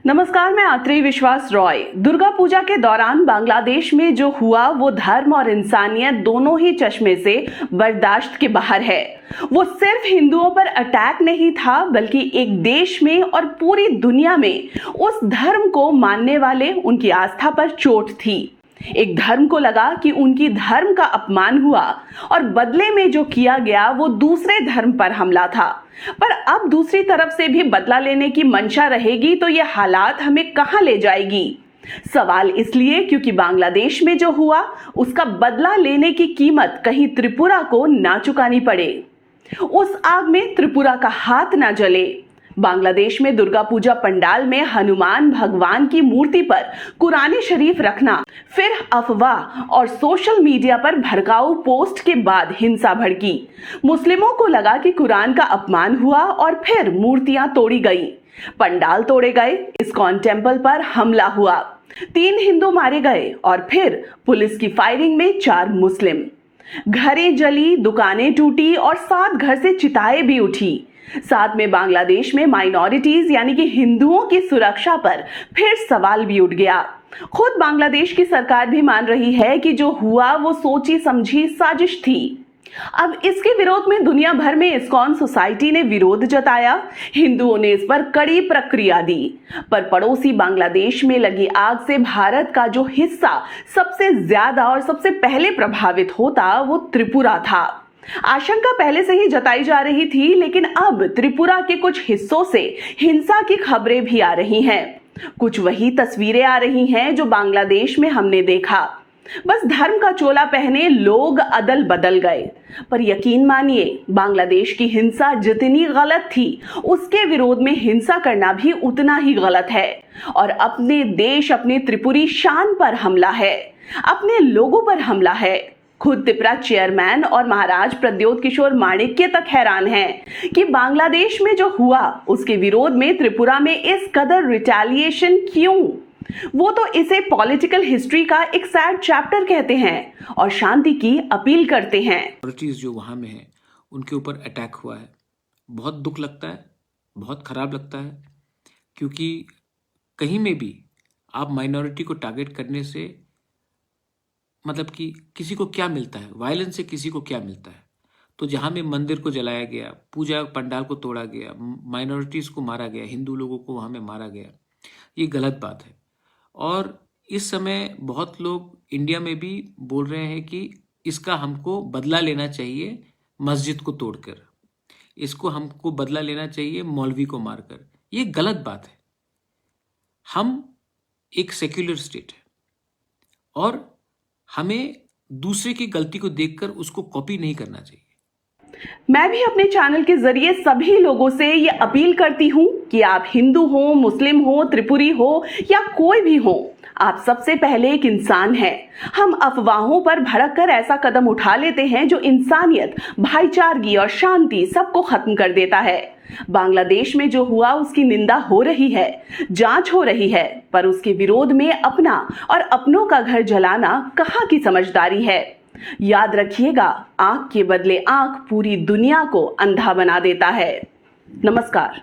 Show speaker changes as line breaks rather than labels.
नमस्कार, मैं आत्री विश्वास रॉय। दुर्गा पूजा के दौरान बांग्लादेश में जो हुआ वो धर्म और इंसानियत दोनों ही चश्मे से बर्दाश्त के बाहर है। वो सिर्फ हिंदुओं पर अटैक नहीं था, बल्कि एक देश में और पूरी दुनिया में उस धर्म को मानने वाले उनकी आस्था पर चोट थी। एक धर्म को लगा कि उनकी धर्म का अपमान हुआ और बदले में जो किया गया वो दूसरे धर्म पर हमला था। पर अब दूसरी तरफ से भी बदला लेने की मंशा रहेगी तो ये हालात हमें कहां ले जाएगी? सवाल इसलिए क्योंकि बांग्लादेश में जो हुआ उसका बदला लेने की कीमत कहीं त्रिपुरा को ना चुकानी पड़े, उस आग में त्रिपुरा का हाथ ना जले। बांग्लादेश में दुर्गा पूजा पंडाल में हनुमान भगवान की मूर्ति पर कुरान शरीफ रखना, फिर अफवाह और सोशल मीडिया पर भड़काऊ पोस्ट के बाद हिंसा भड़की। मुस्लिमों को लगा कि कुरान का अपमान हुआ और फिर मूर्तियां तोड़ी गई, पंडाल तोड़े गए, इस्कॉन टेम्पल पर हमला हुआ, 3 हिंदू मारे गए और फिर पुलिस की फायरिंग में 4 मुस्लिम। घरें जली, दुकानें टूटी और 7 घर से चिताएं भी उठी। साथ में बांग्लादेश में माइनॉरिटीज यानी कि हिंदुओं की सुरक्षा पर फिर सवाल भी उठ गया। खुद बांग्लादेश की सरकार भी मान रही है कि जो हुआ वो सोची समझी साजिश थी। अब इसके विरोध में दुनिया भर में इस्कॉन सोसाइटी ने विरोध जताया। हिंदुओं ने इस पर कड़ी प्रतिक्रिया दी। पर पड़ोसी बांग्लादेश में लगी आग से भारत का जो हिस्सा सबसे ज्यादा और सबसे पहले प्रभावित होता वो त्रिपुरा था। आशंका पहले से ही जताई जा रही थी, लेकिन अब त्रिपुरा के कुछ हिस्सों से हिंसा की खबरें भी आ रही हैं। कुछ वही तस्वीरें आ रही हैं जो बांग्लादेश में हमने देखा। बस धर्म का चोला पहने लोग अदल बदल गए। पर यकीन मानिए, बांग्लादेश की हिंसा जितनी गलत थी उसके विरोध में हिंसा करना भी उतना ही गलत है। और अपने देश, अपनी त्रिपुरी शान पर हमला है, अपने लोगों पर हमला है। खुद त्रिपुरा चेयरमैन और महाराज प्रद्योत किशोर माणिक्य तक हैरान हैं कि बांग्लादेश में जो हुआ उसके विरोध में त्रिपुरा में इस कदर रिटेलिएशन क्यों। वो तो इसे पॉलिटिकल हिस्ट्री का एक सैड चैप्टर कहते हैं और शांति की अपील करते हैं।
माइनॉरिटीज जो वहाँ में है उनके ऊपर अटैक हुआ है। बहुत दुख लगता है, बहुत खराब लगता है, क्योंकि कहीं में भी आप माइनॉरिटी को टारगेट करने से मतलब कि किसी को क्या मिलता है, वायलेंस से किसी को क्या मिलता है। तो जहाँ में मंदिर को जलाया गया, पूजा पंडाल को तोड़ा गया, माइनॉरिटीज़ को मारा गया, हिंदू लोगों को वहाँ में मारा गया, ये गलत बात है। और इस समय बहुत लोग इंडिया में भी बोल रहे हैं कि इसका हमको बदला लेना चाहिए मस्जिद को तोड़कर, इसको हमको बदला लेना चाहिए मौलवी को मारकर। ये गलत बात है। हम एक सेक्युलर स्टेट है और हमें दूसरे की गलती को देखकर उसको कॉपी नहीं करना चाहिए।
मैं भी अपने चैनल के जरिए सभी लोगों से ये अपील करती हूँ कि आप हिंदू हो, मुस्लिम हो, त्रिपुरी हो या कोई भी हो, आप सबसे पहले एक इंसान हैं। हम अफवाहों पर भड़क कर ऐसा कदम उठा लेते हैं जो इंसानियत, भाईचारगी और शांति सबको खत्म कर देता है। बांग्लादेश में जो हुआ उसकी निंदा हो रही है, जांच हो रही है, पर उसके विरोध में अपना और अपनों का घर जलाना कहाँ की समझदारी है? याद रखिएगा, आंख के बदले आंख पूरी दुनिया को अंधा बना देता है। नमस्कार।